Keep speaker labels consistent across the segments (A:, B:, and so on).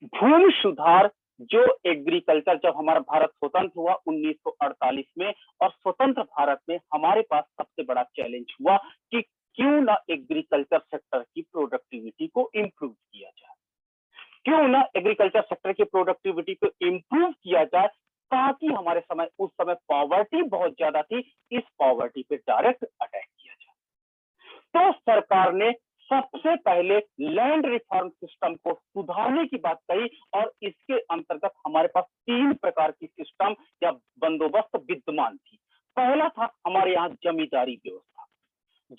A: भूमि सुधार जो एग्रीकल्चर, जब हमारा भारत स्वतंत्र हुआ 1948 में, और स्वतंत्र भारत में हमारे पास सबसे बड़ा चैलेंज हुआ कि क्यों ना एग्रीकल्चर सेक्टर की प्रोडक्टिविटी को इंप्रूव किया जाए, क्यों ना एग्रीकल्चर सेक्टर की प्रोडक्टिविटी को इंप्रूव किया जाए, ताकि हमारे समय उस समय पॉवर्टी बहुत ज्यादा थी, इस पॉवर्टी पे डायरेक्ट अटैक किया जाए। तो सरकार ने सबसे पहले लैंड रिफॉर्म सिस्टम को सुधारने की बात कही, और इसके अंतर्गत हमारे पास 3 प्रकार की सिस्टम या बंदोबस्त विद्यमान थी। पहला था हमारे यहाँ जमींदारी व्यवस्था।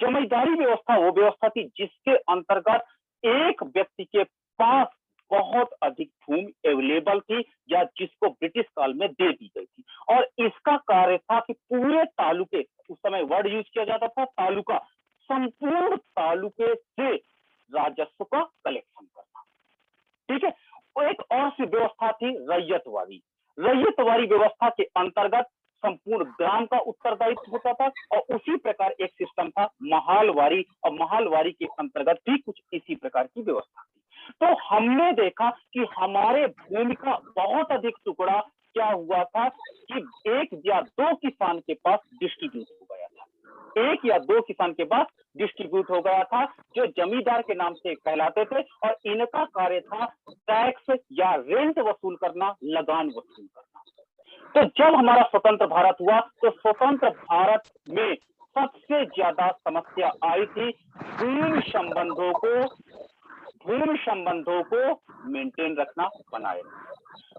A: जमींदारी व्यवस्था वो व्यवस्था थी जिसके अंतर्गत एक व्यक्ति के पास बहुत अधिक भूमि अवेलेबल थी, या जिसको ब्रिटिश काल में दे दी गई थी, और इसका कार्य था कि पूरे तालुके, उस समय वर्ड यूज किया जाता था तालुका, संपूर्ण तालुके से राजस्व का कलेक्शन करना। ठीक है। और एक और सी व्यवस्था थी रैयतवाड़ी। रैयतवाड़ी व्यवस्था के अंतर्गत संपूर्ण ग्राम का उत्तरदायित्व होता था, और उसी प्रकार एक सिस्टम था महालवाड़ी, और महालवाड़ी के अंतर्गत भी कुछ इसी प्रकार की व्यवस्था थी। तो हमने देखा कि हमारे भूमि का बहुत अधिक टुकड़ा क्या हुआ था कि 1 या 2 किसान के पास डिस्ट्रीब्यूट हो गया था, 1 या 2 किसान के पास डिस्ट्रीब्यूट हो गया था, जो जमींदार के नाम से कहलाते थे, और इनका कार्य था टैक्स या रेंट वसूल करना, लगान वसूल करना। तो जब हमारा स्वतंत्र भारत हुआ, तो स्वतंत्र भारत में सबसे ज्यादा समस्या आई थी भूमि संबंधों को मेंटेन रखना, बनाए रखना।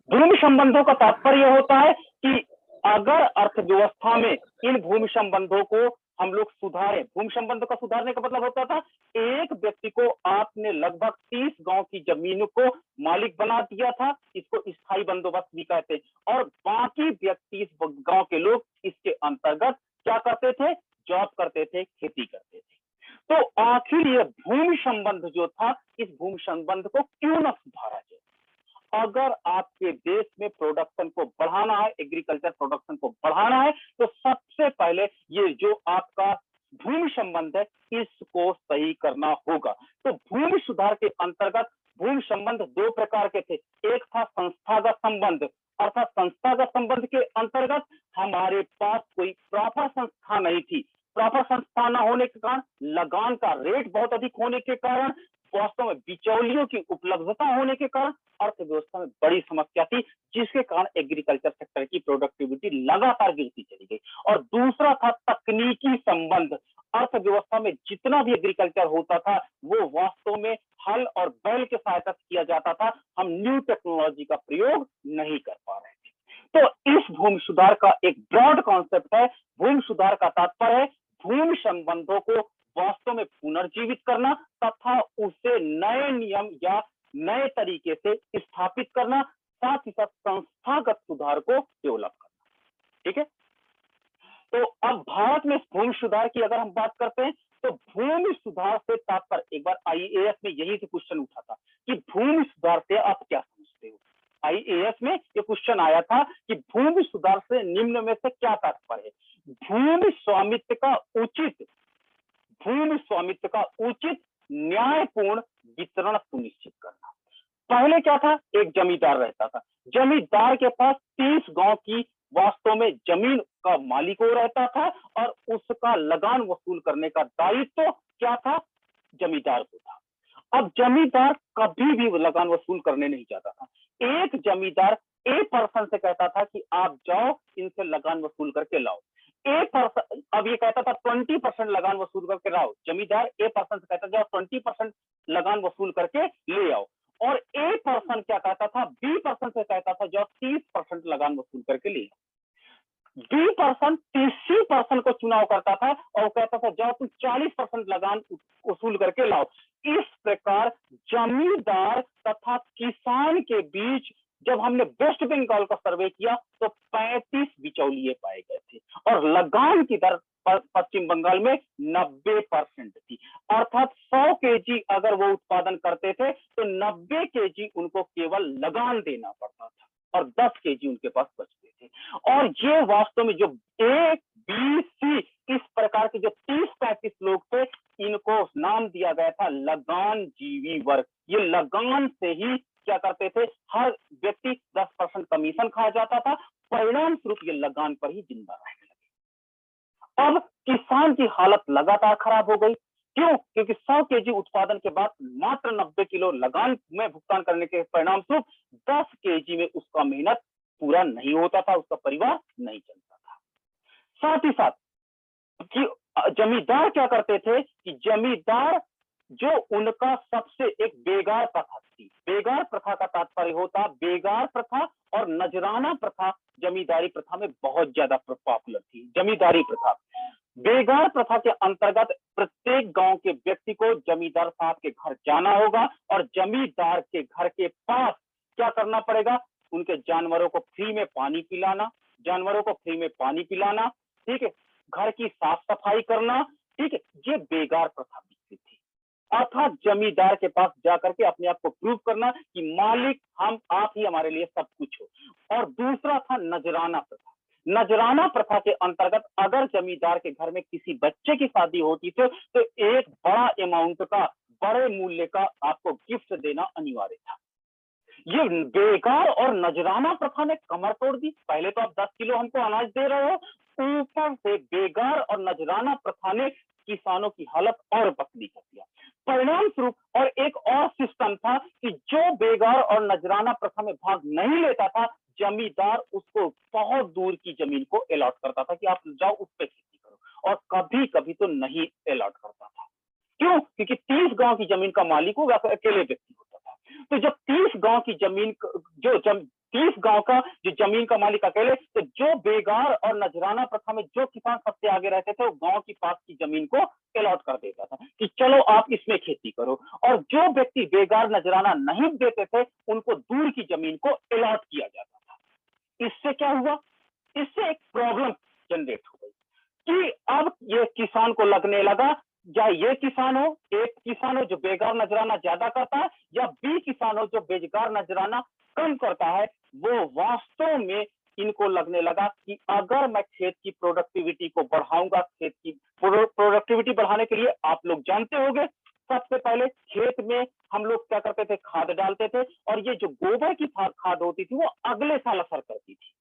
A: भूमि संबंधों का तात्पर्य होता है कि अगर अर्थव्यवस्था में इन भूमि संबंधों को हम लोग सुधारें, भूमि संबंध का सुधारने का मतलब होता था एक व्यक्ति को आपने लगभग 30 गांव की जमीन को मालिक बना दिया था, इसको स्थायी बंदोबस्त भी कहते हैं, और बाकी 30 गांव के लोग इसके अंतर्गत क्या करते थे, जॉब करते थे, खेती करते थे। तो आखिर ये भूमि संबंध जो था, इस भूमि संबंध को क्यों ना सुधारा जाए। अगर आपके देश में प्रोडक्शन को बढ़ाना है, एग्रीकल्चर प्रोडक्शन को बढ़ाना है, तो सबसे पहले ये जो आपका भूमि संबंध है, इसको सही करना होगा। तो भूमि सुधार के अंतर्गत भूमि संबंध 2 प्रकार के थे। एक था संस्थागत संबंध, अर्थात संस्थागत संबंध के अंतर्गत हमारे पास कोई प्रॉपर संस्था नहीं थी। प्रॉपर संस्था न होने के कारण, लगान का रेट बहुत अधिक होने के कारण, वास्तव में बिचौलियों की उपलब्धता होने के कारण अर्थव्यवस्था में बड़ी समस्या थी, जिसके कारण एग्रीकल्चर सेक्टर की प्रोडक्टिविटी लगातार गिरती चली गई। और दूसरा था तकनीकी संबंध। अर्थव्यवस्था में जितना भी एग्रीकल्चर होता था, वो वास्तव में हल और बैल के सहायता से किया जाता था। हम न्यू टेक्नोलॉजी का प्रयोग नहीं कर पा रहे थे। तो इस भूमि सुधार का एक ब्रॉड कॉन्सेप्ट है। भूमि सुधार का तात्पर्य है भूमि संबंधों को वास्तव में पुनर्जीवित करना, तथा उसे नए नियम या नए तरीके से स्थापित करना, साथ ही साथ संस्थागत सुधार को डेवलप करना। ठीक है। तो अब भारत में भूमि सुधार की अगर हम बात करते हैं, तो भूमि सुधार से तात्पर्य, एक बार आईएएस में यही से क्वेश्चन उठा था कि भूमि सुधार से आप क्या समझते हो। आईएएस में ये क्वेश्चन आया था कि भूमि सुधार से निम्न में से क्या तात्पर्य है। भूमि स्वामित्व का उचित न्यायपूर्ण वितरण सुनिश्चित करना। पहले क्या था, एक जमींदार रहता था, जमींदार के पास 30 गांव की वास्तव में जमीन का मालिक वो रहता था, और उसका लगान वसूल करने का दायित्व क्या था, जमींदार को था। अब जमींदार कभी भी लगान वसूल करने नहीं जाता था। एक जमींदार ए पर्सन से कहता था कि आप जाओ इनसे लगान वसूल करके लाओ। ए पर्सन अब ये कहता था 20% लगान वसूल करके लाओ। जमींदार ए पर्सन से कहता जाओ 20% लगान वसूल करके ले आओ। और ए पर्सन क्या कहता था, बी पर्सन से कहता था जाओ 30% लगान वसूल करके ले आओ। बी पर्सन तीसरी पर्सन को चुनाव करता था और कहता था जाओ तुम 40% लगान वसूल करके लाओ। इस प्रकार जमींदार तथा किसान के बीच जब हमने वेस्ट बंगाल का सर्वे किया तो 35 बिचौलिए पाए गए थे, और लगान की दर पश्चिम बंगाल में 90% थी। अर्थात 100 केजी अगर वो उत्पादन करते थे तो 90 केजी उनको केवल लगान देना पड़ता था, और 10 केजी उनके पास बचते थे। और ये वास्तव में जो ए बी सी इस प्रकार के जो 30-35 लोग थे, इनको नाम दिया गया था लगान जीवी वर्ग। ये लगान से ही क्या करते थे, हर व्यक्ति 10% कमीशन खा जाता था, परिणाम स्वरूप ये लगान पर ही जिंदा रहने लगे। अब किसान की हालत लगातार खराब हो गई। क्यों? क्योंकि 100 केजी उत्पादन के बाद मात्र 90 किलो लगान में भुगतान करने के परिणाम स्वरूप 10 केजी में उसका मेहनत पूरा नहीं होता था, उसका परिवार नहीं चलता था। साथ ही साथ कि जमींदार क्या करते थे कि जमींदार जो उनका सबसे एक बेगार प्रथा थी, बेगार प्रथा का तात्पर्य होता, बेगार प्रथा और नजराना प्रथा जमींदारी प्रथा में बहुत ज्यादा पॉपुलर थी। जमींदारी प्रथा, बेगार प्रथा के अंतर्गत प्रत्येक गांव के व्यक्ति को जमींदार साहब के घर जाना होगा और जमींदार के घर के पास क्या करना पड़ेगा, उनके जानवरों को फ्री में पानी पिलाना, जानवरों को फ्री में पानी पिलाना, ठीक है, घर की साफ सफाई करना, ठीक है, ये बेगार प्रथा विकसित थी। अर्थात जमींदार के पास जाकर के अपने आप को प्रूव करना कि मालिक हम, आप ही हमारे लिए सब कुछ हो। और दूसरा था नजराना प्रथा। नजराना प्रथा के अंतर्गत अगर जमींदार के घर में किसी बच्चे की शादी होती थी तो एक बड़ा अमाउंट का, बड़े मूल्य का आपको गिफ्ट देना अनिवार्य था। ये बेगार और नजराना प्रथा ने कमर तोड़ दी। पहले तो आप 10 किलो हमको अनाज दे रहे हो, ऊपर से बेगार और नजराना प्रथा ने किसानों की हालत और पतली कर दिया। परिणाम स्वरूप और एक और सिस्टम था कि जो बेगार और नजराना प्रथा में भाग नहीं लेता था, जमींदार उसको बहुत दूर की जमीन को अलॉट करता था कि आप जाओ उस पर खेती करो, और कभी कभी तो नहीं अलॉट करता था। क्यों? क्योंकि 30 गांव की जमीन का मालिक वो अकेले व्यक्ति होता था। तो जब 30 गांव की जमीन, जो 30 गांव का जो जमीन का मालिक अकेले, तो जो बेगार और नजराना प्रथा में जो किसान सबसे आगे रहते थे वो गांव की पास की जमीन को अलॉट कर देता था कि चलो आप इसमें खेती करो, और जो व्यक्ति बेगार नजराना नहीं देते थे उनको दूर की जमीन को अलॉट किया जाता था। इससे क्या हुआ, इससे एक प्रॉब्लम जनरेट हो गई कि अब ये किसान को लगने लगा, या ये किसान हो, एक किसान हो जो बेगार नजराना ज्यादा करता है, या बी किसान हो जो बेगार नजराना कम करता है, वो वास्तव में इनको लगने लगा कि अगर मैं खेत की प्रोडक्टिविटी को बढ़ाऊंगा, खेत की प्रोडक्टिविटी बढ़ाने के लिए आप लोग जानते होंगे, सबसे पहले खेत में हम लोग क्या करते थे, खाद डालते थे, और ये जो गोबर की खाद होती थी वो अगले साल असर करती थी।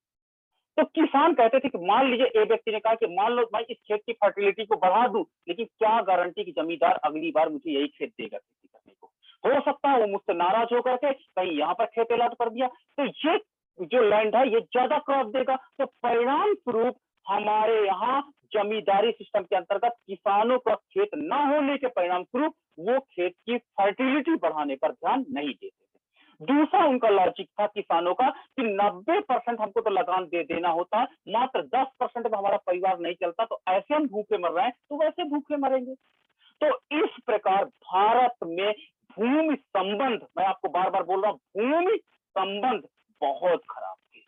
A: तो किसान कहते थे कि मान लीजिए, एक व्यक्ति ने कहा कि मान लो मैं इस खेत की फर्टिलिटी को बढ़ा दूं, लेकिन क्या गारंटी कि जमींदार अगली बार मुझे यही खेत देगा खेती करने को। हो सकता है वो मुझसे नाराज होकर के कहीं यहाँ पर खेत अलॉट कर दिया, तो ये जो लैंड है ये ज्यादा क्रॉप देगा। तो परिणाम स्वरूप हमारे यहाँ जमींदारी सिस्टम के अंतर्गत किसानों का खेत न होने के परिणाम स्वरूप वो खेत की फर्टिलिटी बढ़ाने पर ध्यान नहीं देते। दूसरा उनका लॉजिक था किसानों का कि 90% हमको तो लगान दे देना होता है, मात्र 10% में हमारा परिवार नहीं चलता, तो ऐसे हम भूखे मर रहे हैं तो वैसे भूखे मरेंगे। तो इस प्रकार भारत में भूमि संबंध, मैं आपको बार बार बोल रहा हूं, भूमि संबंध बहुत खराब थे,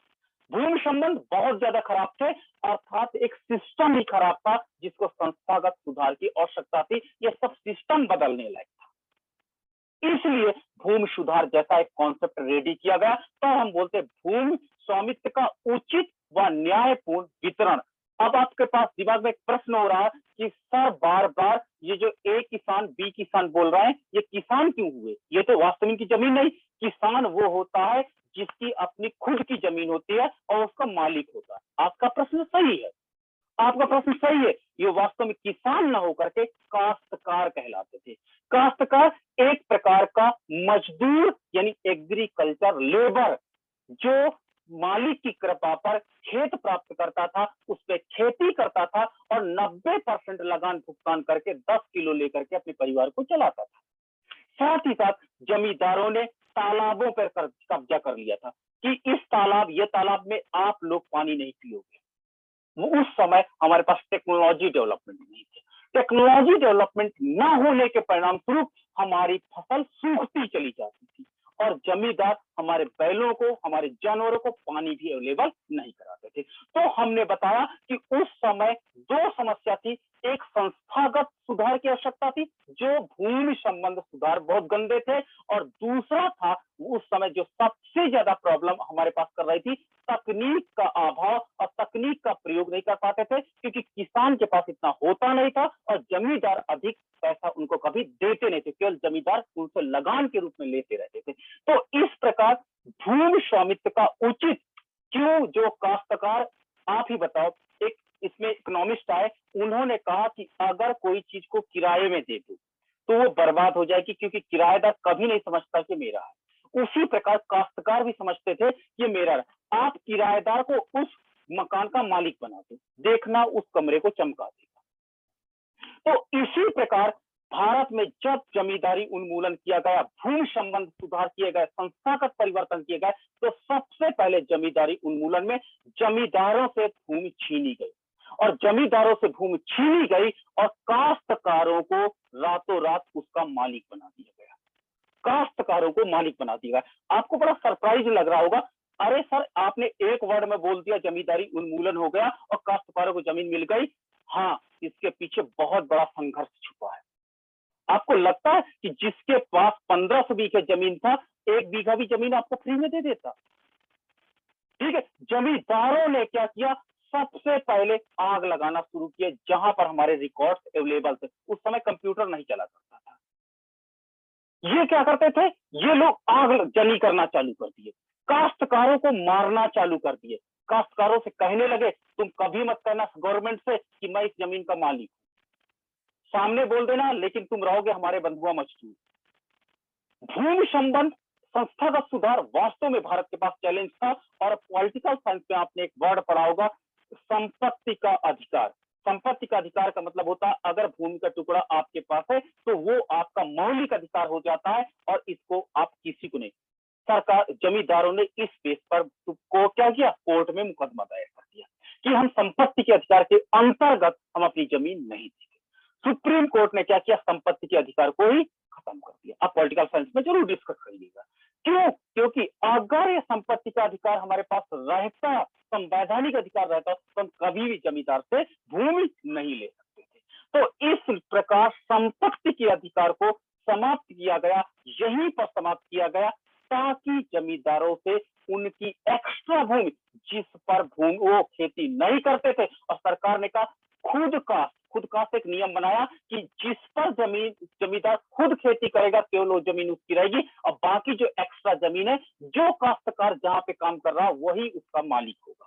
A: भूमि संबंध बहुत ज्यादा खराब थे, अर्थात एक सिस्टम ही खराब था जिसको संस्थागत सुधार की आवश्यकता थी। यह सब सिस्टम बदलने लायक था, इसलिए भूमि सुधार जैसा एक कॉन्सेप्ट रेडी किया गया। तो हम बोलते भूमि स्वामित्व का उचित व न्यायपूर्ण वितरण। अब आपके पास दिमाग में एक प्रश्न हो रहा है कि सर बार बार ये जो ए किसान बी किसान बोल रहे हैं, ये किसान क्यों हुए, ये तो वास्तव में की जमीन नहीं। किसान वो होता है जिसकी अपनी खुद की जमीन होती है और उसका मालिक होता है। आपका प्रश्न सही है, आपका प्रश्न सही है, ये वास्तव में किसान न होकर के काश्तकार कहलाते थे। काश्तकार एक प्रकार का मजदूर यानी एग्रीकल्चर लेबर, जो मालिक की कृपा पर खेत प्राप्त करता था, उस पर खेती करता था और 90% लगान भुगतान करके 10 किलो लेकर के अपने परिवार को चलाता था। साथ ही साथ जमींदारों ने तालाबों पर कब्जा कर लिया था कि इस तालाब, ये तालाब में आप लोग पानी नहीं पियोगे। वो उस समय हमारे पास टेक्नोलॉजी डेवलपमेंट नहीं थी। टेक्नोलॉजी डेवलपमेंट न होने के परिणाम स्वरूप हमारी फसल सूखती चली जाती थी और जमींदार हमारे बैलों को, हमारे जानवरों को पानी भी अवेलेबल नहीं कराते थे। तो हमने बताया कि उस समय दो समस्या थी, एक संस्थागत सुधार की आवश्यकता थी, जो भूमि संबंध सुधार बहुत गंदे थे, और दूसरा था उस समय जो सबसे ज्यादा प्रॉब्लम हमारे पास कर रही थी, तकनीक का अभाव और तकनीक का प्रयोग नहीं कर पाते थे, क्योंकि किसान के पास इतना होता नहीं था और जमींदार अधिक पैसा उनको कभी देते नहीं थे, केवल जमींदार उनसे लगान के रूप में लेते रहते थे। तो इस प्रकार भूमि स्वामित्व का उचित क्यों जो काश्तकार, आप ही बताओ। एक इसमें इकोनॉमिस्ट आए, उन्होंने कहा कि अगर कोई चीज को किराए में दे दो तो वो बर्बाद हो जाएगी, क्योंकि किराएदार कभी नहीं समझता कि मेरा है। उसी प्रकार काश्तकार भी समझते थे ये मेरा है। आप किराएदार को उस मकान का मालिक बना दो, देखना उस कमरे को चमका देगा। तो इसी प्रकार भारत में जब जमींदारी उन्मूलन किया गया, भूमि संबंध सुधार किए गए, संस्थागत परिवर्तन किए गए, तो सबसे पहले जमींदारी उन्मूलन में जमींदारों से भूमि छीनी गई, और जमींदारों से भूमि छीनी गई और काश्तकारों को रातों रात उसका मालिक बना दिया गया। काश्तकारों को मालिक बना दिया गया। आपको बड़ा सरप्राइज लग रहा होगा, अरे सर आपने एक वर्ड में बोल दिया जमींदारी उन्मूलन हो गया और काश्तकारों को जमीन मिल गई। हाँ, इसके पीछे बहुत बड़ा संघर्ष छुपा है। आपको लगता है कि जिसके पास 1500 बीघे जमीन था, 1 बीघा भी जमीन आपको फ्री में दे देता? ठीक है, जमींदारों ने क्या किया, सबसे पहले आग लगाना शुरू किया जहां पर हमारे रिकॉर्ड्स अवेलेबल थे। उस समय कंप्यूटर नहीं चला करता था। ये क्या करते थे, ये लोग आग जली करना चालू कर दिए, काश्तकारों को मारना चालू कर दिए। काश्तकारों से कहने लगे तुम कभी मत कहना गवर्नमेंट से कि मैं इस जमीन का मालिक हूं, सामने बोल देना, लेकिन तुम रहोगे हमारे बंधुआ मजदूर। भूमि संबंध संस्थागत सुधार वास्तव में भारत के पास चैलेंज था। और पॉलिटिकल साइंस में आपने एक वर्ड पढ़ा होगा, संपत्ति का अधिकार। संपत्ति का अधिकार का मतलब होता है अगर भूमि का टुकड़ा आपके पास है तो वो आपका मौलिक अधिकार हो जाता है और इसको आप किसी को नहीं। सरकार जमींदारों ने इस बेस पर को क्या किया, कोर्ट में मुकदमा दायर कर दिया कि हम संपत्ति के अधिकार के अंतर्गत हम अपनी जमीन नहीं देंगे। सुप्रीम कोर्ट ने क्या किया, संपत्ति के अधिकार को ही खत्म कर दिया। आप पॉलिटिकल साइंस में जरूर डिस्कस करिएगा क्यों, क्योंकि अगर ये संपत्ति का अधिकार हमारे पास रहता, संवैधानिक अधिकार रहता, तो हम कभी भी जमींदार से भूमि नहीं ले सकते थे। तो इस प्रकार संपत्ति के अधिकार को समाप्त किया गया, यहीं पर समाप्त किया गया ताकि जमींदारों से उनकी एक्स्ट्रा भूमि जिस पर भूमि वो खेती नहीं करते थे, और सरकार ने कहा खुद का एक नियम बनाया कि जिस पर जमींदार खुद खेती करेगा केवल वो जमीन उसकी रहेगी, और बाकी जो एक्स्ट्रा जमीन है जो काश्तकार जहां पे काम कर रहा है वही उसका मालिक होगा।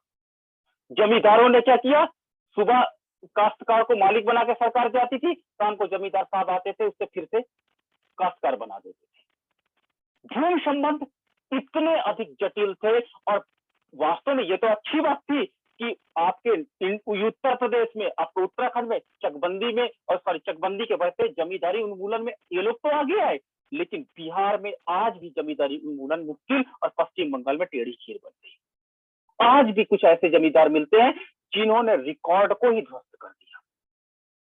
A: जमींदारों ने क्या किया, सुबह काश्तकार को मालिक बना के सरकार जाती थी, शाम को जमींदार साहब आते थे, उससे फिर से काश्तकार बना देते थे। भूमि संबंध इतने अधिक जटिल थे, और वास्तव में ये तो अच्छी बात थी कि आपके उत्तर प्रदेश में, आपको उत्तराखंड में चकबंदी में और चकबंदी के बढ़ते जमींदारी उन्मूलन में ये लोग तो आगे आए, लेकिन बिहार में आज भी जमींदारी उन्मूलन मुश्किल, और पश्चिम बंगाल में टेढ़ी खीर बन गई। आज भी कुछ ऐसे जमींदार मिलते हैं जिन्होंने रिकॉर्ड को ही ध्वस्त कर दिया,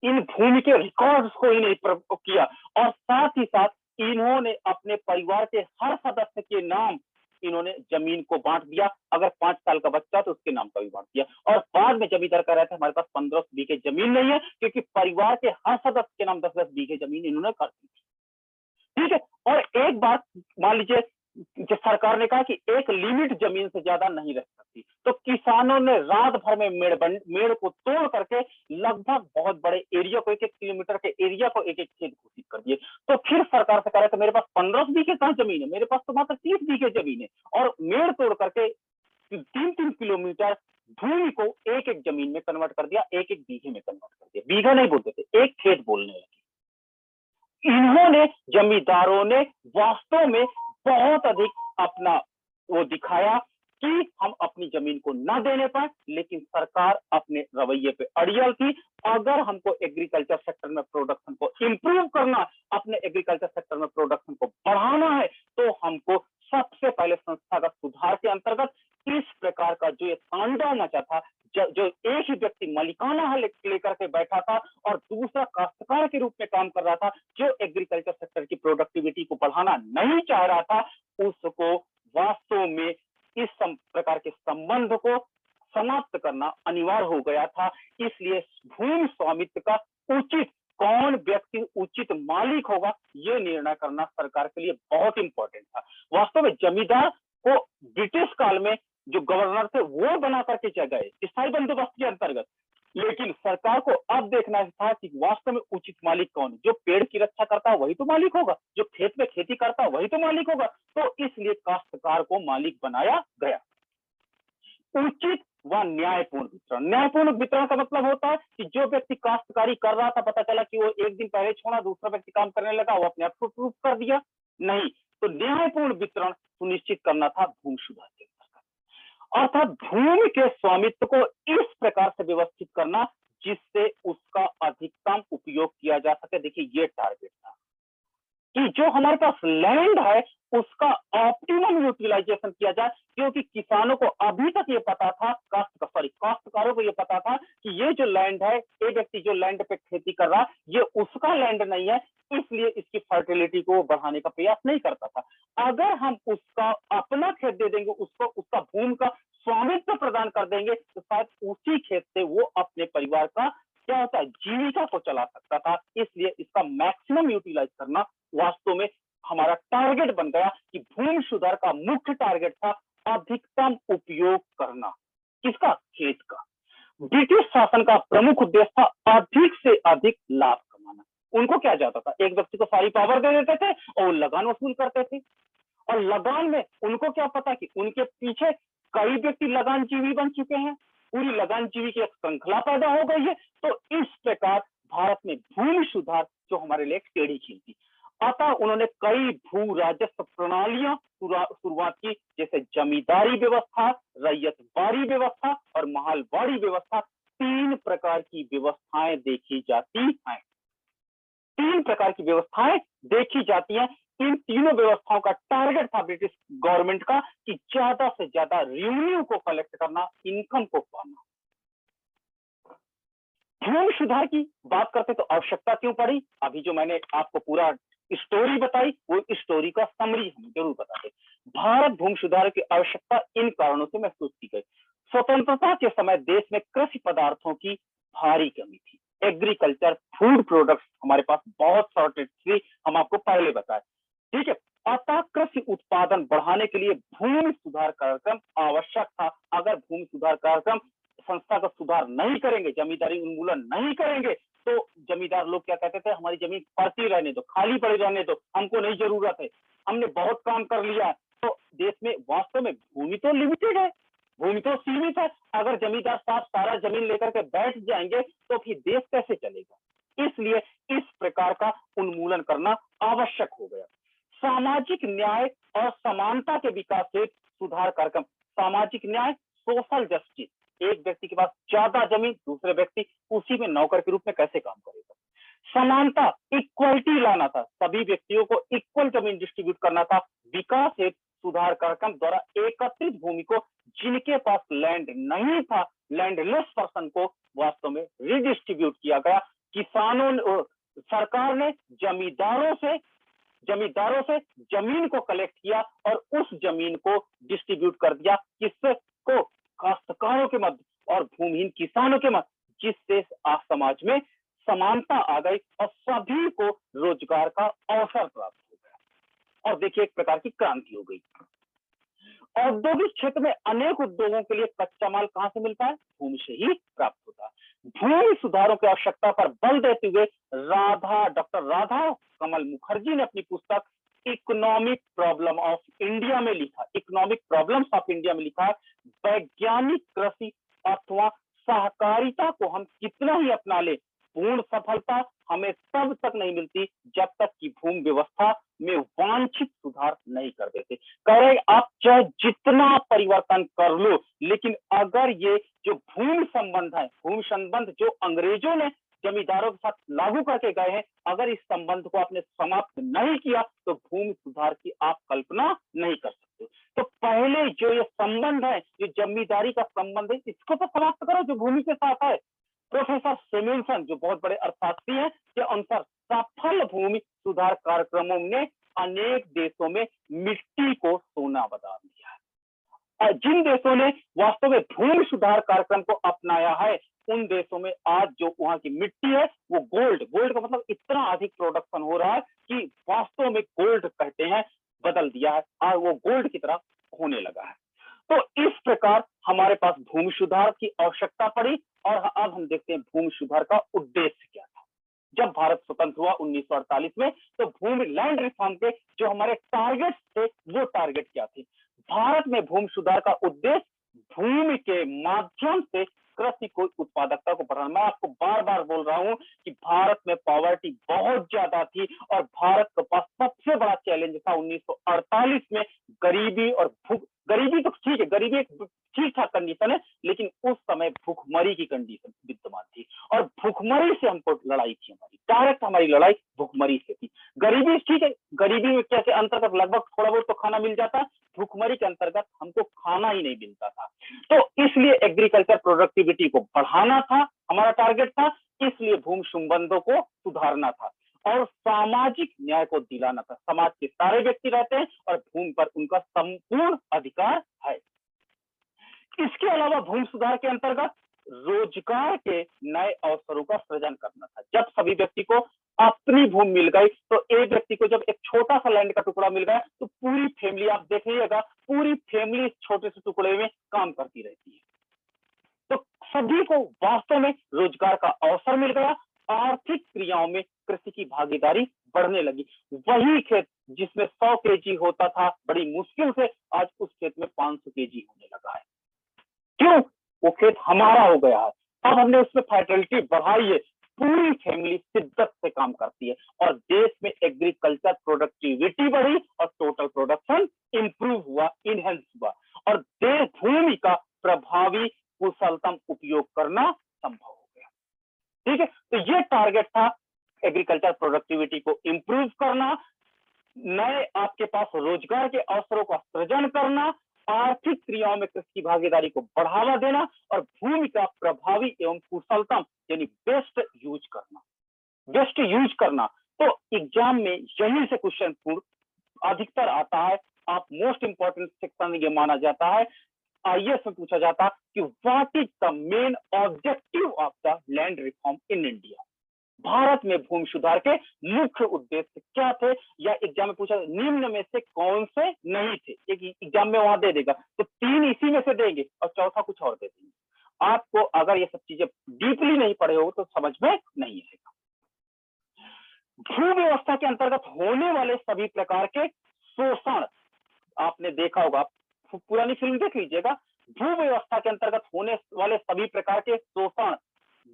A: इन भूमि के रिकॉर्ड्स को ही नहीं किया, और साथ ही साथ इन्होंने अपने परिवार के हर सदस्य के नाम इन्होंने जमीन को बांट दिया। अगर 5 साल का बच्चा तो उसके नाम का भी बांट दिया, और बाद में जमींदार कह रहे थे हमारे पास 1500 बीघे जमीन नहीं है, क्योंकि परिवार के हर सदस्य के नाम 10-10 बीघे जमीन इन्होंने कर दी। ठीक है, और एक बात मान लीजिए, जो सरकार ने कहा कि एक लिमिट जमीन से ज्यादा नहीं रह सकती, तो किसानों ने रात भर में मेड़ को तोड़ करके लगभग बहुत बड़े एरिया को, 1-1 किलोमीटर के एरिया को एक खेत घोषित कर दिए। तो फिर सरकार से कह रहे थे मेरे पास 1500 बीघे कहाँ जमीन है, मेरे पास तो मात्र 30 बीघे जमीन है, और मेड़ तोड़ करके 3-3 किलोमीटर भूमि को एक जमीन में कन्वर्ट कर दिया, एक बीघे में कन्वर्ट कर दिया। बीघा नहीं बोलते थे, एक खेत बोलने लगे। इन्होंने जमींदारों ने वास्तव में बहुत अधिक अपना वो दिखाया कि हम अपनी जमीन को न देने पाए, लेकिन सरकार अपने रवैये पे अड़ियल थी। अगर हमको एग्रीकल्चर सेक्टर में प्रोडक्शन को इंप्रूव करना, अपने एग्रीकल्चर सेक्टर में प्रोडक्शन को बढ़ाना है, तो हमको सबसे पहले संस्थागत सुधार के अंतर्गत इस प्रकार का जो ये तांडव मचा था, जो एक ही व्यक्ति मालिकाना हक लेकर के बैठा था और दूसरा काश्तकार के रूप में काम कर रहा था, जो एग्रीकल्चर सेक्टर की प्रोडक्टिविटी को बढ़ाना नहीं चाह रहा था, उसको वास्तव में इस प्रकार के संबंध को समाप्त करना अनिवार्य हो गया था। इसलिए भूमि स्वामित्व का उचित कौन व्यक्ति उचित मालिक होगा, ये निर्णय करना सरकार के लिए बहुत इंपॉर्टेंट था। वास्तव में जमींदार को ब्रिटिश काल में जो गवर्नर थे वो बना करके गए स्थायी बंदोबस्त के अंतर्गत, लेकिन सरकार को अब देखना था कि वास्तव में उचित मालिक कौन है। जो पेड़ की रक्षा करता है वही तो मालिक होगा, जो खेत में खेती करता है वही तो मालिक होगा। तो इसलिए काश्तकार को मालिक बनाया गया। उचित व न्यायपूर्ण वितरण। न्यायपूर्ण वितरण का मतलब होता है कि जो व्यक्ति काश्तकारी कर रहा था, पता चला कि वो एक दिन पहले छोड़ा, दूसरा व्यक्ति काम करने लगा, वो अपने आप को प्रूफ कर दिया, नहीं। तो न्यायपूर्ण वितरण सुनिश्चित करना था भूमि सुधार के अंतर्गत। अर्थात भूमि के स्वामित्व को इस प्रकार से व्यवस्थित करना जिससे उसका अधिकतम उपयोग किया जा सके। देखिए, ये टारगेट था कि जो हमारे पास लैंड है उसका ऑप्टिमम यूटिलाइजेशन किया जाए, क्योंकि किसानों को अभी तक ये पता था, काश्तकारों को ये पता था कि ये जो लैंड है, ये व्यक्ति जो लैंड पे खेती कर रहा है, ये उसका लैंड नहीं है, इसलिए इसकी फर्टिलिटी को बढ़ाने का प्रयास नहीं करता था। अगर हम उसका अपना खेत दे देंगे, उसको उसका भूमि का स्वामित्व प्रदान कर देंगे, तो शायद उसी खेत से वो अपने परिवार का क्या होता है, जीविका को चला सकता था। इसलिए इसका मैक्सिमम यूटिलाइज करना वास्तव में हमारा टारगेट बन गया कि भूमि सुधार का मुख्य टारगेट था अधिकतम उपयोग करना। किसका? खेत का। ब्रिटिश शासन का प्रमुख उद्देश्य था अधिक से अधिक लाभ कमाना। उनको क्या जाता था, एक व्यक्ति को सारी पावर दे देते थे और वो लगान वसूल करते थे। और लगान में उनको क्या पता कि उनके पीछे कई व्यक्ति लगानजीवी बन चुके हैं, पूरी लगानजीवी की एक श्रृंखला पैदा हो गई है। तो इस प्रकार भारत में भूमि सुधार जो हमारे लिए टेढ़ी खील थी। अतः उन्होंने कई भू राजस्व प्रणालियां शुरुआत की, जैसे जमींदारी व्यवस्था, रैयतवाड़ी व्यवस्था और महलवाड़ी व्यवस्था। 3 प्रकार की व्यवस्थाएं देखी जाती हैं। 3 प्रकार की व्यवस्थाएं देखी जाती हैं। इन तीनों व्यवस्थाओं का टारगेट था ब्रिटिश गवर्नमेंट का कि ज्यादा से ज्यादा रेवेन्यू को कलेक्ट करना, इनकम को पाना। भूमि सुधार की बात करते तो आवश्यकता क्यों पड़ी? अभी जो मैंने आपको पूरा स्टोरी बताई, वो स्टोरी का समरी हम जरूर बताते। भारत भूमि सुधार की आवश्यकता इन कारणों से महसूस की गई। स्वतंत्रता के समय देश में कृषि पदार्थों की भारी कमी थी। एग्रीकल्चर फूड प्रोडक्ट्स हमारे पास बहुत शॉर्टेज थी, हम आपको पहले बताए, ठीक है। अतः कृषि उत्पादन बढ़ाने के लिए भूमि सुधार कार्यक्रम आवश्यक था। अगर भूमि सुधार कार्यक्रम संस्थागत सुधार नहीं करेंगे, जमींदारी उन्मूलन नहीं करेंगे, तो जमींदार लोग क्या कहते थे, हमारी जमीन पड़ती रहने दो, खाली पड़ी रहने दो, हमको नहीं जरूरत है, हमने बहुत काम कर लिया। तो देश में वास्तव में भूमि तो लिमिटेड है, भूमि तो सीमित है। अगर जमींदार साहब सारा जमीन लेकर के बैठ जाएंगे तो फिर देश कैसे चलेगा? इसलिए इस प्रकार का उन्मूलन करना आवश्यक हो गया। सामाजिक न्याय और समानता के विकास हेतु सुधार कार्यक्रम। सामाजिक न्याय, सोशल जस्टिस। एक व्यक्ति के पास ज्यादा जमीन, दूसरे व्यक्ति उसी में नौकर के रूप में कैसे काम करेगा? समानता, इक्वलिटी लाना था, सभी व्यक्तियों को इक्वल जमीन डिस्ट्रीब्यूट करना था। विकास हेतु सुधार कार्यक्रम द्वारा एकत्रित भूमि को जिनके पास लैंड नहीं था, लैंडलेस पर्सन को वास्तव में रिडिस्ट्रीब्यूट किया गया। किसानों, सरकार ने जमींदारों से जमीन को कलेक्ट किया और उस जमीन को डिस्ट्रीब्यूट कर दिया, किससे को? काश्तकारों के मध्य और भूमिहीन किसानों के मध्य, जिससे समाज में समानता आ गई और सभी को रोजगार का अवसर प्राप्त हो गया। और देखिए, एक प्रकार की क्रांति हो गई। औद्योगिक क्षेत्र में अनेक उद्योगों के लिए कच्चा माल कहां से मिलता है? भूमि से ही प्राप्त होता है। भूमि सुधारों की आवश्यकता पर बल देते हुए डॉक्टर राधा कमल मुखर्जी ने अपनी पुस्तक इकोनॉमिक प्रॉब्लम ऑफ इंडिया में लिखा, इकोनॉमिक प्रॉब्लम्स ऑफ इंडिया में लिखा, वैज्ञानिक कृषि अथवा सहकारिता को हम कितना ही अपना ले, पूर्ण सफलता हमें तब तक नहीं मिलती जब तक कि भूमि व्यवस्था में वांछित सुधार नहीं कर देते। कह रहे आप चाहे जितना परिवर्तन कर लो, लेकिन अगर ये जो भूमि संबंध है, भूमि संबंध जो अंग्रेजों ने जमींदारों के साथ लागू करके गए हैं, अगर इस संबंध को आपने समाप्त नहीं किया तो भूमि सुधार की आप कल्पना नहीं कर सकते। तो पहले जो ये संबंध है, जो जमींदारी का संबंध है, इसको तो समाप्त करो जो भूमि के साथ है। प्रोफेसर सेम्युलसन जो बहुत बड़े अर्थशास्त्री हैं, के अनुसार सफल भूमि सुधार कार्यक्रमों ने अनेक देशों में मिट्टी को सोना बना दिया है। और जिन देशों ने वास्तव में भूमि सुधार कार्यक्रम को अपनाया है, उन देशों में आज जो वहां की मिट्टी है वो गोल्ड का मतलब इतना अधिक प्रोडक्शन हो रहा है कि वास्तव में गोल्ड कहते हैं बदल दिया है और वो गोल्ड की तरह होने लगा है। तो इस प्रकार हम हमारे पास भूमि सुधार की आवश्यकता पड़ी और अब हम देखते हैं भूमि सुधार का उद्देश्य क्या था। जब भारत स्वतंत्र हुआ 1948 में, तो भूमि लैंड रिफॉर्म के जो हमारे टारगेट थे वो टारगेट क्या थे? भारत में भूमि सुधार का उद्देश्य भूमि के माध्यम से कृषि को उत्पादकता को बढ़ाना। मैं आपको बार बार बोल रहा हूं कि भारत में पॉवर्टी बहुत ज्यादा थी और भारत के पास सबसे बड़ा चैलेंज था 1948 में गरीबी और भूख। गरीबी तो ठीक है, गरीबी एक ठीक ठाक कंडीशन है, लेकिन उस समय भूखमरी की कंडीशन विद्यमान थी और भूखमरी से हमको लड़ाई थी। हमारी डायरेक्ट हमारी लड़ाई भूखमरी से थी। गरीबी ठीक है, गरीबी में कैसे अंतर्गत लगभग थोड़ा बहुत तो खाना मिल जाता, भूखमरी के अंतर्गत हमको खाना ही नहीं मिलता था। तो इसलिए एग्रीकल्चर प्रोडक्टिविटी को बढ़ाना था, हमारा टारगेट था। इसलिए भूमि संबंधों को सुधारना था और सामाजिक न्याय को दिलाना था। समाज के सारे व्यक्ति रहते हैं और भूमि पर उनका संपूर्ण अधिकार है। इसके अलावा भूमि सुधार के अंतर्गत रोजगार के नए अवसरों का सृजन करना था। जब सभी व्यक्ति को अपनी भूमि मिल गई, तो एक व्यक्ति को जब एक छोटा सा लैंड का टुकड़ा मिल गया, तो पूरी फैमिली, आप देखिएगा, पूरी फैमिली इस छोटे से टुकड़े में काम करती रहती है। तो सभी को वास्तव में रोजगार का अवसर मिल गया। आर्थिक क्रियाओं में कृषि की भागीदारी बढ़ने लगी। वही खेत जिसमें 100 केजी होता था, बड़ी मुश्किल से आज उस खेत में 500 केजी होने लगा है। क्यों? वो खेत हमारा हो गया है। अब हमने उसमें फर्टिलिटी बढ़ाई है, पूरी फैमिली शिद्दत से काम करती है और देश में एग्रीकल्चर प्रोडक्टिविटी बढ़ी और टोटल प्रोडक्शन इंप्रूव हुआ, इनहेंस हुआ और देश भूमि का प्रभावी कुशलतम उपयोग करना संभव हो गया। ठीक है, तो ये टारगेट था एग्रीकल्चर प्रोडक्टिविटी को इंप्रूव करना, नए आपके पास रोजगार के अवसरों का सृजन करना, आर्थिक क्रियाओं में कृषि की भागीदारी को बढ़ावा देना और भूमि का प्रभावी एवं कुशलतम यानी बेस्ट यूज करना। बेस्ट यूज करना तो एग्जाम में यही से क्वेश्चन अधिकतर आता है। आप मोस्ट इंपॉर्टेंट सेक्शन ये माना जाता है। आईएएस में पूछा जाता कि what is the main objective of the land reform in India. Bharat में भूमि सुधार के मुख्य उद्देश्य क्या थे, या एग्जाम में पूछा निम्न में से कौन से नहीं थे। एक एग्जाम में वहां दे देगा, तो 3 इसी में से देंगे और चौथा कुछ और दे देंगे। आपको अगर ये सब चीजें डीपली नहीं पढ़े हो तो समझ में नहीं आएगा। भू व्यवस्था के अंतर्गत होने वाले सभी प्रकार के शोषण, आपने देखा होगा, पुरानी फिल्म देख लीजिएगा। भू व्यवस्था के अंतर्गत होने वाले सभी प्रकार के शोषण,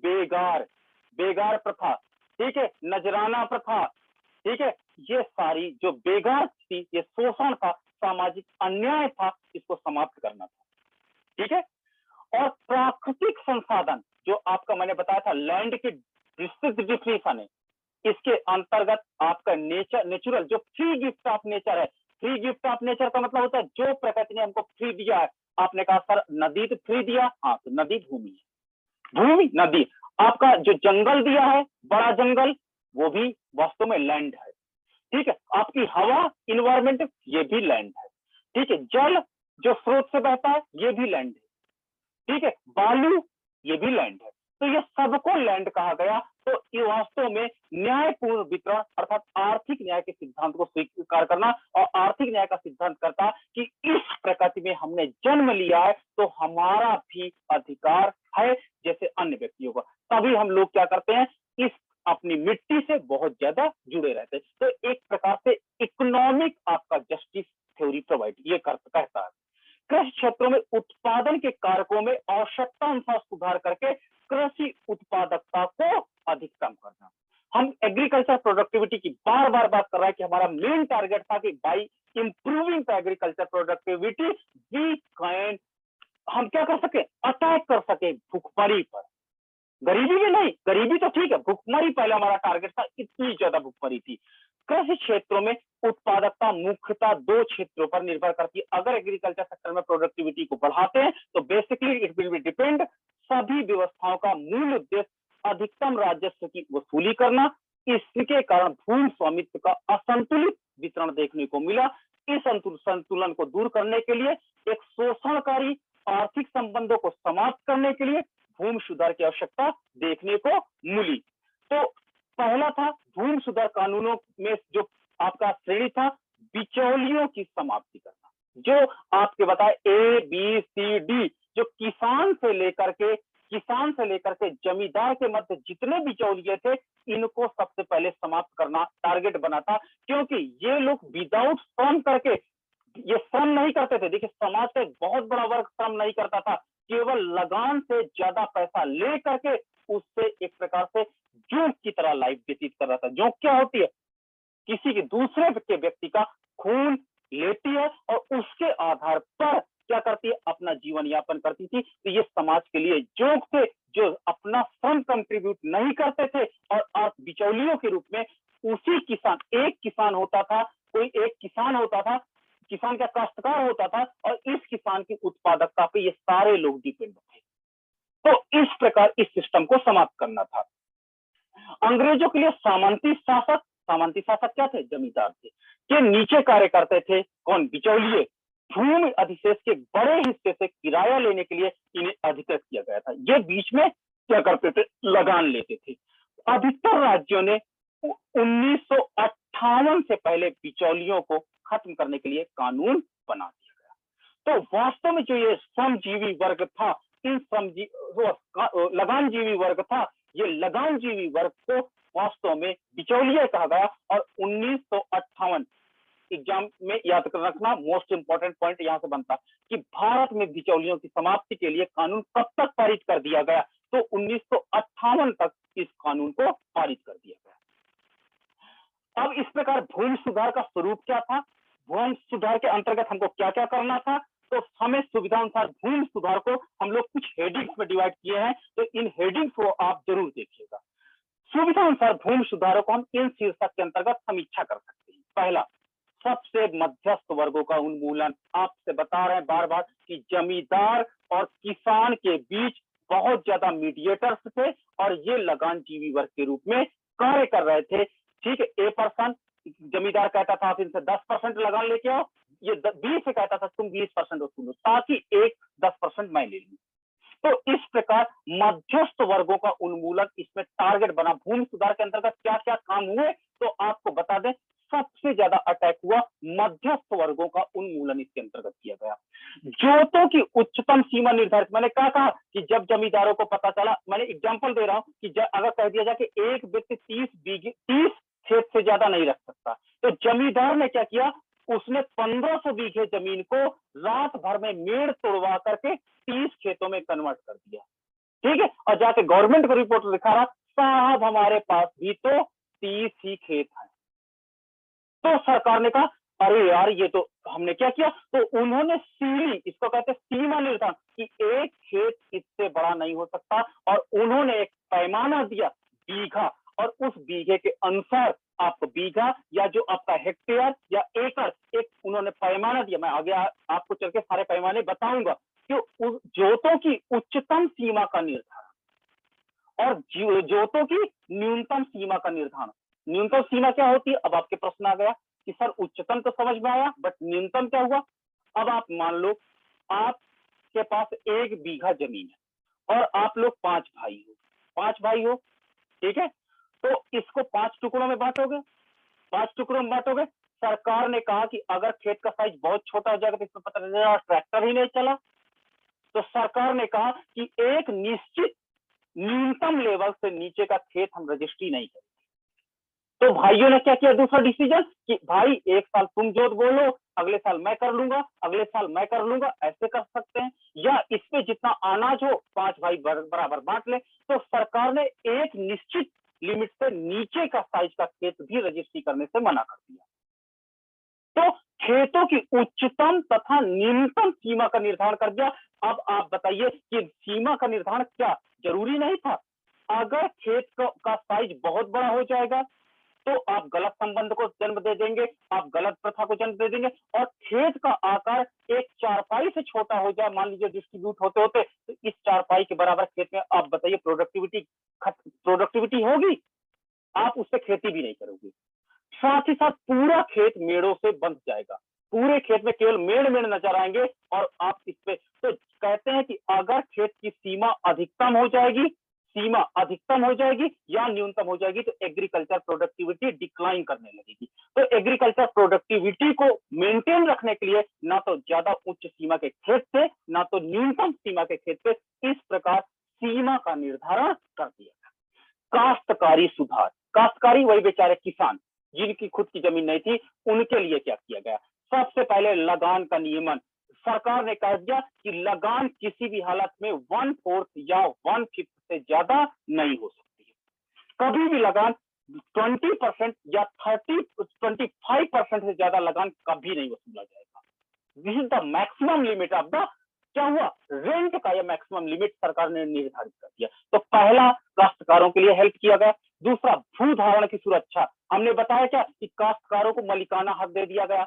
A: बेगार प्रथा, ठीक है, नजराना प्रथा, ठीक है, ये सारी जो बेगार थी, ये शोषण था, सामाजिक अन्याय था, इसको समाप्त करना था। ठीक है, और प्राकृतिक संसाधन जो आपका मैंने बताया था लैंड की विस्तृत डिफिनेशन है, इसके अंतर्गत आपका नेचुरल जो फ्री गिफ्ट ऑफ नेचर है। फ्री गिफ्ट ऑफ नेचर का मतलब होता है जो प्रकृति ने हमको फ्री दिया है। आपने कहा सर नदी तो फ्री दिया, हाँ, तो नदी भूमि है, भूमि नदी। आपका जो जंगल दिया है, बड़ा जंगल, वो भी वास्तव में लैंड है। ठीक है, आपकी हवा, इन्वायरमेंट, ये भी लैंड है। ठीक है, जल जो स्रोत से बहता है, ये भी लैंड है। ठीक है, बालू, ये भी लैंड है। तो ये सबको लैंड कहा गया। तो ये वास्तव में न्यायपूर्ण वितरण अर्थात आर्थिक न्याय के सिद्धांत को स्वीकार करना, और आर्थिक न्याय का सिद्धांत करता कि इस प्रकृति में हमने जन्म लिया है तो हमारा भी अधिकार है जैसे अन्य व्यक्तियों का। तभी हम लोग क्या करते हैं, इस अपनी मिट्टी से बहुत ज्यादा जुड़े रहते हैं। तो एक प्रकार से इकोनॉमिक आपका जस्टिस थ्योरी प्रोवाइड ये कहता है। कृषि क्षेत्रों में उत्पादन के कारकों में आवश्यकता अनुसार सुधार करके कृषि उत्पादकता को अधिकतम करना। हम एग्रीकल्चर प्रोडक्टिविटी की बार बार बात कर रहे हैं कि हमारा मेन टारगेट था कि by improving the agriculture productivity we can, हम क्या कर सके, अटैक कर सके भूखमरी पर। गरीबी में नहीं, गरीबी तो ठीक है, भूखमरी पहले हमारा टारगेट था, इतनी ज्यादा भूखमरी थी। कृषि क्षेत्रों में उत्पादकता मुख्यतः 2 क्षेत्रों पर निर्भर करती है। अगर एग्रीकल्चर सेक्टर में प्रोडक्टिविटी को बढ़ाते हैं तो basically it will be depend, सभी व्यवस्थाओं का मूल उद्देश्य अधिकतम राजस्व की वसूली करना। इसके कारण भूमि स्वामित्व का असंतुलित वितरण देखने को मिला। इस संतुलन को दूर करने के लिए, एक शोषणकारी आर्थिक संबंधों को समाप्त करने के लिए भूमि सुधार की आवश्यकता देखने को मिली। तो पहला था भूमि सुधार कानूनों में जो आपका श्रेणी था बिचौलियों की समाप्ति करना। जो आपके बताए A, B, C, D जो किसान से लेकर के जमींदार के मध्य जितने बिचौलिए थे, इनको सबसे पहले समाप्त करना टारगेट बना था, क्योंकि ये लोग विदाउट श्रम करके, ये श्रम नहीं करते थे। देखिए, समाज का एक बहुत बड़ा वर्ग श्रम नहीं करता था, केवल लगान से ज्यादा पैसा ले करके उससे एक प्रकार से जोंक की तरह लाइफ व्यतीत कर रहा था। जोंक क्या होती है? किसी के दूसरे के व्यक्ति का खून लेती है और उसके आधार पर क्या करती है? अपना जीवन यापन करती थी। तो ये समाज के लिए जोंक थे, जो अपना श्रम कंट्रीब्यूट नहीं करते थे और बिचौलियों के रूप में उसी किसान, एक किसान होता था, कोई एक किसान होता था, किसान का काश्तकार होता था, और इस किसान की उत्पादकता पे ये सारे लोग डिपेंड थे। तो इस प्रकार इस सिस्टम को समाप्त करना था। अंग्रेजों के लिए सामंती शासक क्या थे? जमींदार थे, के नीचे कार्य करते थे कौन? बिचौलिए। भूमि अधिशेष के बड़े हिस्से से किराया लेने के लिए इन्हें अधिकृत किया गया था। ये बीच में क्या करते थे? लगान लेते थे। अधिकतर राज्यों ने 1958 से पहले बिचौलियों को खत्म करने के लिए कानून बना दिया गया। तो वास्तव में जो ये श्रमजीवी वर्ग था, लगानजीवी वर्ग था, ये लगानजीवी वर्ग को वास्तव में बिचौलिए कहा गया। और 1958 एग्जाम में याद कर रखना, मोस्ट इंपोर्टेंट पॉइंट यहां से बनता कि भारत में बिचौलियों की समाप्ति के लिए कानून कब तक पारित कर दिया गया? तो 1958 तक इस कानून को पारित कर दिया गया। अब इस प्रकार भूमि सुधार का स्वरूप क्या था? भूमि सुधार के अंतर्गत हमको क्या क्या करना था? तो हमें सुविधा अनुसार भूमि सुधार को हम लोग कुछ हेडिंग्स में डिवाइड किए हैं, तो इन हेडिंग्स को आप जरूर देखिएगा। सुविधा अनुसार भूमि सुधारों को हम इन शीर्षक के अंतर्गत समीक्षा कर सकते हैं। पहला, सबसे मध्यस्थ वर्गों का उन्मूलन। आपसे बता रहे हैं बार बार कि जमींदार और किसान के बीच बहुत ज्यादा मीडिएटर्स थे और ये लगानजीवी वर्ग के रूप में कार्य कर रहे थे। ठीक है, ए पर्सन, जमींदार कहता था आप इनसे 10% लगान लेके आओ, ये 20 से कहता था तुम 20% वसूलो, ताकि एक 10% मैं ले लूं। तो इस प्रकार मध्यस्थ वर्गों का उन्मूलन इसमें टारगेट बना। भूमि सुधार के अंतर्गत क्या क्या काम हुए, तो आपको बता दें, सबसे ज्यादा अटैक हुआ मध्यस्थ वर्गों का उन्मूलन इसके अंतर्गत किया गया। जोतों की उच्चतम सीमा निर्धारित, मैंने क्या कहा कि जब जमींदारों को पता चला, मैंने एग्जांपल दे रहा हूं कि अगर कह दिया जाए कि एक व्यक्ति 30 खेत से ज्यादा नहीं रख सकता, तो जमींदार ने क्या किया? उसने 1500 बीघे जमीन को रात भर में मेड़ तोड़वा करके 30 खेतों में कन्वर्ट कर दिया। ठीक है, और जाके गवर्नमेंट को रिपोर्ट दिखा रहा, साहब हमारे पास भी तो 30 ही खेत हैं। तो सरकार ने कहा अरे यार ये तो हमने क्या किया? तो उन्होंने इसको कहते हैं सीमा निर्धारण, कि एक खेत इससे बड़ा नहीं हो सकता, और उन्होंने एक पैमाना दिया बीघा, और उस बीघे के अनुसार आपको बीघा या जो आपका हेक्टेयर या एकड़, एक उन्होंने पैमाना दिया। मैं आगे आपको चल के सारे पैमाने बताऊंगा कि जोतों की उच्चतम सीमा का निर्धारण और जोतों की न्यूनतम सीमा का निर्धारण। न्यूनतम सीमा क्या होती है? अब आपके प्रश्न आ गया कि सर उच्चतम तो समझ में आया, बट न्यूनतम क्या हुआ? अब आप मान लो आपके पास 1 बीघा जमीन है और आप लोग 5 भाई हो, ठीक है, तो इसको 5 टुकड़ों में बांटोगे। 5 टुकड़ों में बांटोगे। सरकार ने कहा कि अगर खेत का साइज बहुत छोटा हो जाएगा तो इसमें पता चलेगा ट्रैक्टर ही नहीं चला, तो सरकार ने कहा कि एक निश्चित न्यूनतम लेवल से नीचे का खेत हम रजिस्ट्री नहीं करेंगे। तो भाइयों ने क्या किया? दूसरा डिसीजन कि भाई एक साल तुम जोत बोलो, अगले साल मैं कर लूंगा, अगले साल मैं कर लूंगा, ऐसे कर सकते हैं, या इसमें जितना अनाज हो 5 भाई बराबर बांट ले। तो सरकार ने एक निश्चित लिमिट से नीचे का साइज का खेत भी रजिस्ट्री करने से मना कर दिया। तो खेतों की उच्चतम तथा न्यूनतम सीमा का निर्धारण कर दिया। अब आप बताइए कि सीमा का निर्धारण क्या जरूरी नहीं था? अगर खेत का साइज बहुत बड़ा हो जाएगा तो आप गलत संबंध को जन्म दे देंगे, आप गलत प्रथा को जन्म दे देंगे, और खेत का आकार एक चारपाई से छोटा हो जाए, मान लीजिए डिस्ट्रीब्यूट होते होते, तो इस चारपाई के बराबर खेत में आप बताइए प्रोडक्टिविटी होगी? आप उससे खेती भी नहीं करोगे। साथ ही साथ पूरा खेत मेड़ों से बंध जाएगा, पूरे खेत में केवल मेड़ नजर आएंगे, और आप इस पे तो कहते हैं कि अगर खेत की सीमा अधिकतम हो जाएगी या न्यूनतम हो जाएगी तो एग्रीकल्चर प्रोडक्टिविटी डिक्लाइन करने लगेगी। तो एग्रीकल्चर प्रोडक्टिविटी को मेंटेन रखने के लिए ना तो ज्यादा उच्च सीमा के खेत थे, ना ना तो न्यूनतम सीमा के खेत पे इस प्रकार सीमा का निर्धारण कर दिया गया। काश्तकारी सुधार, काश्तकारी वही बेचारे किसान जिनकी खुद की जमीन नहीं थी, उनके लिए क्या किया गया? सबसे पहले लगान का नियमन, सरकार ने कह दिया कि लगान किसी भी हालत में 1/4 या 1/5 से ज्यादा नहीं हो सकती है। कभी भी लगान 20% या 25% से ज्यादा लगान कभी नहीं वसूला जाएगा। This is the maximum limit of the क्या हुआ रेंट का, यह मैक्सिमम लिमिट सरकार ने निर्धारित कर दिया। तो पहला काश्तकारों के लिए हेल्प किया गया। दूसरा भू धारण की सुरक्षा, हमने बताया क्या कि काश्तकारों को मलिकाना हक दे दिया गया,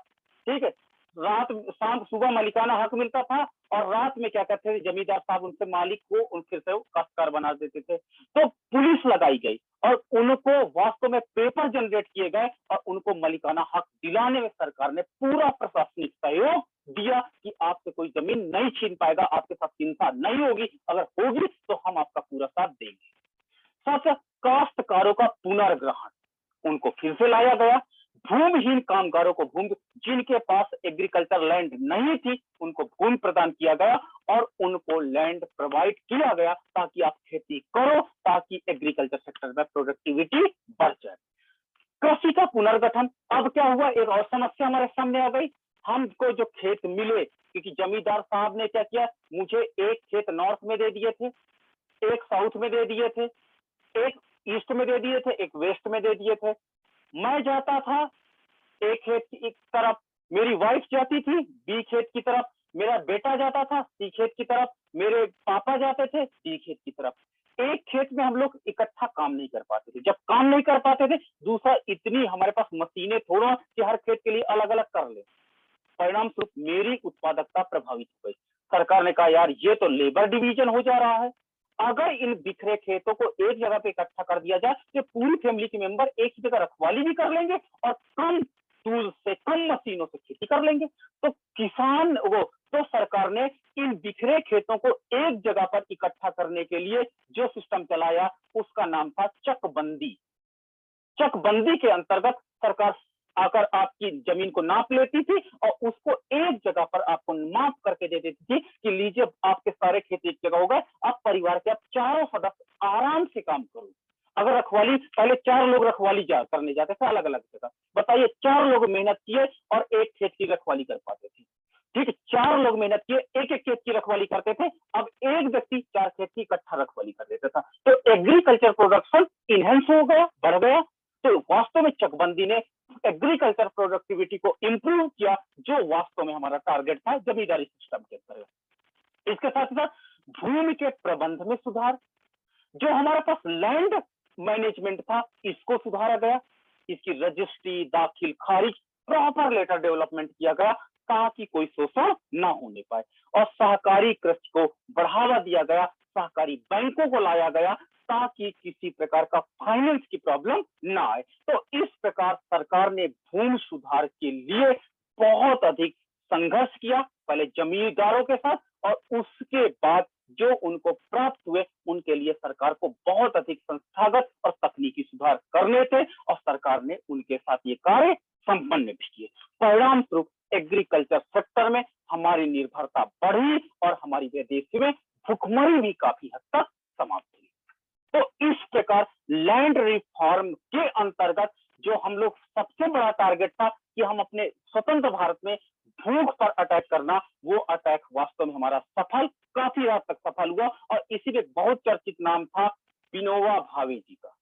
A: ठीक है। रात शाम सुबह मलिकाना हक मिलता था और रात में क्या कहते थे जमींदार साहब उनसे मालिक को फिर से काश्तकार बना देते थे। तो पुलिस लगाई गई और उनको वास्तव में पेपर जनरेट किए गए और उनको मलिकाना हक दिलाने में सरकार ने पूरा प्रशासनिक सहयोग दिया कि आपसे कोई जमीन नहीं छीन पाएगा, आपके साथ हिंसा नहीं होगी, अगर होगी तो हम आपका पूरा साथ देंगे। साथ काश्तकारों का पुनर्ग्रहण, उनको फिर से लाया गया। भूमिहीन कामगारों को भूमि, जिनके पास एग्रीकल्चर लैंड नहीं थी उनको भूमि प्रदान किया गया और उनको लैंड प्रोवाइड किया गया ताकि आप खेती करो, ताकि एग्रीकल्चर सेक्टर में प्रोडक्टिविटी बढ़ जाए। कृषि का पुनर्गठन, अब क्या हुआ, एक और समस्या हमारे सामने आ गई। हमको जो खेत मिले, क्योंकि जमींदार साहब ने क्या किया, मुझे एक खेत नॉर्थ में दे दिए थे, एक साउथ में दे दिए थे, एक ईस्ट में दे दिए थे, एक वेस्ट में दे दिए थे। मैं जाता था एक खेत की एक तरफ, मेरी वाइफ जाती थी बी खेत की तरफ, मेरा बेटा जाता था सी खेत की तरफ, मेरे पापा जाते थे डी खेत की तरफ। एक खेत में हम लोग इकट्ठा काम नहीं कर पाते थे। जब काम नहीं कर पाते थे, दूसरा इतनी हमारे पास मशीनें थोड़ा कि हर खेत के लिए अलग अलग कर ले, परिणाम स्वरूप मेरी उत्पादकता प्रभावित हो गई। सरकार ने कहा यार ये तो लेबर डिवीजन हो जा रहा है, अगर इन बिखरे खेतों को एक जगह पे इकट्ठा कर दिया जाए तो पूरी फैमिली के मेंबर एक ही जगह रखवाली भी कर लेंगे और कम टूल से, कम मशीनों से खेती कर लेंगे। तो किसान वो, तो सरकार ने इन बिखरे खेतों को एक जगह पर इकट्ठा करने के लिए जो सिस्टम चलाया उसका नाम था चकबंदी। चकबंदी के अंतर्गत सरकार आकर आपकी जमीन को नाप लेती थी और उसको एक जगह पर आपको माप करके दे देती थी कि लीजिए आपके सारे खेत एक जगह हो गए, आप परिवार के आप चारों सदस्य आराम से काम करो। अगर रखवाली, पहले 4 लोग रखवाली करने जाते थे अलग अलग जगह, बताइए 4 लोग मेहनत किए और एक खेत की रखवाली कर पाते थे, ठीक है। 4 लोग मेहनत किए, एक एक खेत की रखवाली करते थे, अब एक व्यक्ति 4 खेत की इकट्ठा रखवाली कर देता था। तो एग्रीकल्चर प्रोडक्शन इनहेंस हो गया, बढ़ गया। तो वास्तव में चकबंदी ने एग्रीकल्चर प्रोडक्टिविटी को इंप्रूव किया, जो वास्तव में हमारा टारगेट था जमींदारी सिस्टम के अंतर्गत। इसके साथ साथ भूमि के प्रबंध में सुधार, जो हमारे पास लैंड मैनेजमेंट था इसको सुधारा गया, इसकी रजिस्ट्री, दाखिल खारिज, प्रॉपर लेटर डेवलपमेंट किया गया ताकि कोई शोषण ना होने पाए। और सहकारी कृषि को बढ़ावा दिया गया, सहकारी बैंकों को लाया गया ताकि किसी प्रकार का फाइनेंस की प्रॉब्लम ना आए। तो इस प्रकार सरकार ने भूमि सुधार के लिए बहुत अधिक संघर्ष किया, पहले जमींदारों के साथ और उसके बाद जो उनको प्राप्त हुए उनके लिए सरकार को बहुत अधिक संस्थागत और तकनीकी सुधार करने थे और सरकार ने उनके साथ ये कार्य संपन्न भी किए। परिणाम स्वरूप एग्रीकल्चर सेक्टर में हमारी निर्भरता बढ़ी और हमारी विदेशी में भुखमरी भी काफी हद तक समाप्त हुई। तो इस प्रकार लैंड रिफॉर्म के अंतर्गत जो हम लोग सबसे बड़ा टारगेट था कि हम अपने स्वतंत्र भारत में भूख पर अटैक करना, वो अटैक वास्तव में हमारा सफल, काफी हद तक सफल हुआ। और इसी में बहुत चर्चित नाम था विनोबा भावे जी का।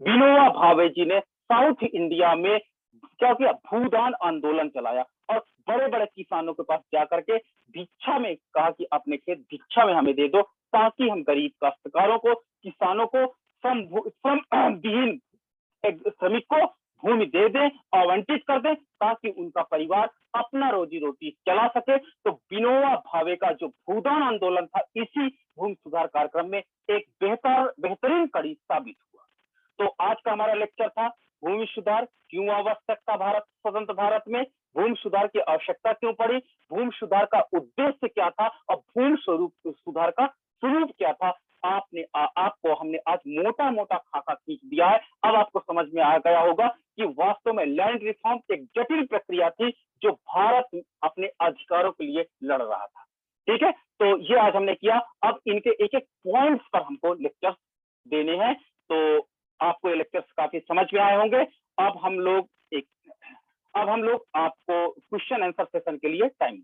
A: विनोबा भावे जी ने साउथ इंडिया में क्या किया, भूदान आंदोलन चलाया और बड़े बड़े किसानों के पास जाकर के भिक्षा में कहा कि अपने खेत भिक्षा में हमें दे दो ताकि हम गरीब काश्तकारों को, किसानों को, विहीन श्रमिक को भूमि दे दें, आवंटित कर दें ताकि उनका परिवार अपना रोजी रोटी चला सके। तो विनोबा भावे का जो भूदान आंदोलन था इसी भूमि सुधार कार्यक्रम में एक बेहतरीन कड़ी साबित हुआ। तो आज का हमारा लेक्चर था भूमि सुधार क्यों आवश्यक था, भारत स्वतंत्र भारत में भूमि सुधार की आवश्यकता क्यों पड़ी, भूमि सुधार का उद्देश्य क्या था और भूमि स्वरूप सुधार का स्वरूप क्या था। आपको हमने आज मोटा मोटा खाका खींच दिया है। अब आपको समझ में आ गया होगा कि वास्तव में लैंड रिफॉर्म एक जटिल प्रक्रिया थी जो भारत अपने अधिकारों के लिए लड़ रहा था। ठीक है, तो ये आज हमने किया। अब इनके एक एक पॉइंट्स पर हमको लेक्चर्स देने हैं, तो आपको ये लेक्चर्स काफी समझ में आए होंगे। अब हम लोग आपको क्वेश्चन आंसर सेशन के लिए टाइम